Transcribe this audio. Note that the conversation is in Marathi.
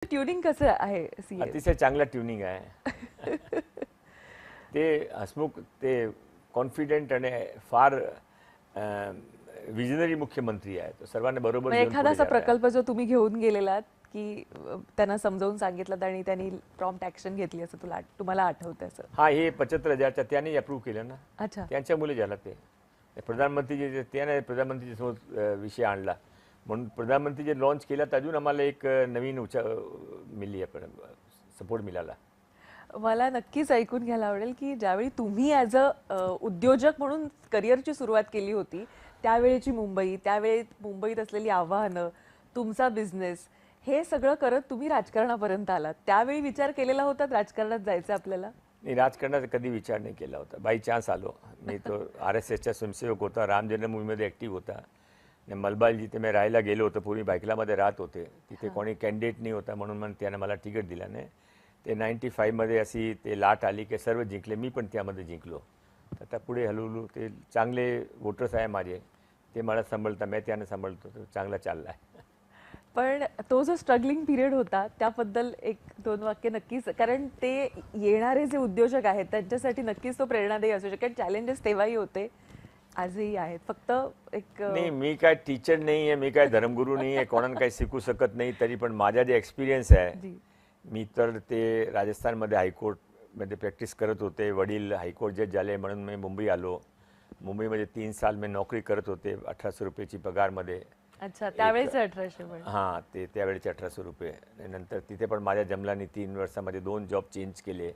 ट्युनिंग कसं आहे सीए? अतिशय चांगला ट्युनिंग आहे. ते हसमुख ते कॉन्फिडेंट आणि फार विजनरी मुख्यमंत्री आहे. तो सर्वांना बरोबर म्हणजे घेऊन एखादा पुढे असा जात आहे. प्रकल्प जो तुम्ही घेऊन गेलेलात की त्यांना समजावून सांगितलं आणि त्यांनी प्रॉम्प्ट ऍक्शन घेतली असं तुम्हाला आठवतं असं? हा, हे 75,000च्या त्याने अप्रूव्ह केलं ना. अच्छा. त्यांच्यामुळे झालं ते. प्रधानमंत्री जे त्याने प्रधानमंत्रीच्या समोर विषय आणला म्हणून प्रधानमंत्री जे लॉन्च केला तर अजून आम्हाला एक नवीन मिळली आहे, सपोर्ट मिळाला. मला नक्कीच ऐकून घ्यायला आवडेल की ज्यावेळी तुम्ही ॲज अ उद्योजक म्हणून करिअरची सुरुवात केली होती त्यावेळेची मुंबई, त्यावेळी मुंबईत असलेली आव्हानं, तुमचा बिझनेस, हे सगळं करत तुम्ही राजकारणापर्यंत आलात. त्यावेळी विचार केलेला होता राजकारणात जायचं आपल्याला? नाही, राजकारणाचा कधी विचार नाही केला होता. बाय चान्स आलो. मी तो RSSचा स्वयंसेवक होता, राम जन्मभूमीमध्ये ॲक्टिव्ह होता. आणि मलबार जिथे मी राहायला गेलो होतो, पूर्वी बायकलामध्ये राहत होते, तिथे कोणी कॅन्डिडेट नाही होता म्हणून मग त्यानं मला तिकीट दिलं नाही. ते 95मध्ये अशी ते लाट आली की सर्व जिंकले, मी पण त्यामध्ये जिंकलो. आता पुढे हळूहळू ते चांगले वोटर्स आहे माझे, ते मला सांभाळतात, मी त्यांना सांभाळतो, तर चांगला चालला आहे. पण तो जो स्ट्रगलिंग पिरियड होता त्याबद्दल एक दोन वाक्य नक्कीच, कारण ते येणारे जे उद्योजक आहेत त्यांच्यासाठी नक्कीच तो प्रेरणादायी असू शकेल. चॅलेंजेस तेव्हाही होते, आजही आहेत. फक्त एक नाही, मी काय टीचर नाही आहे, मी काय धर्मगुरू नाही आहे, कोणाला काही शिकू शकत नाही. तरी पण माझा जे एक्सपिरियन्स आहे, जी. मी तर ते राजस्थानमध्ये हायकोर्टमध्ये प्रॅक्टिस करत होते. वडील हायकोर्ट जज झाले म्हणून मी मुंबई आलो. मुंबईमध्ये 3 साल मी नोकरी करत होते 1800 रुपयाची पगारमध्ये. अच्छा, त्यावेळेस 1800 पण. हां, ते त्यावेळेचे 1800 रुपये. नंतर तिथे पण माझ्या जमलानी 3 वर्षामध्ये 2 जॉब चेंज केले.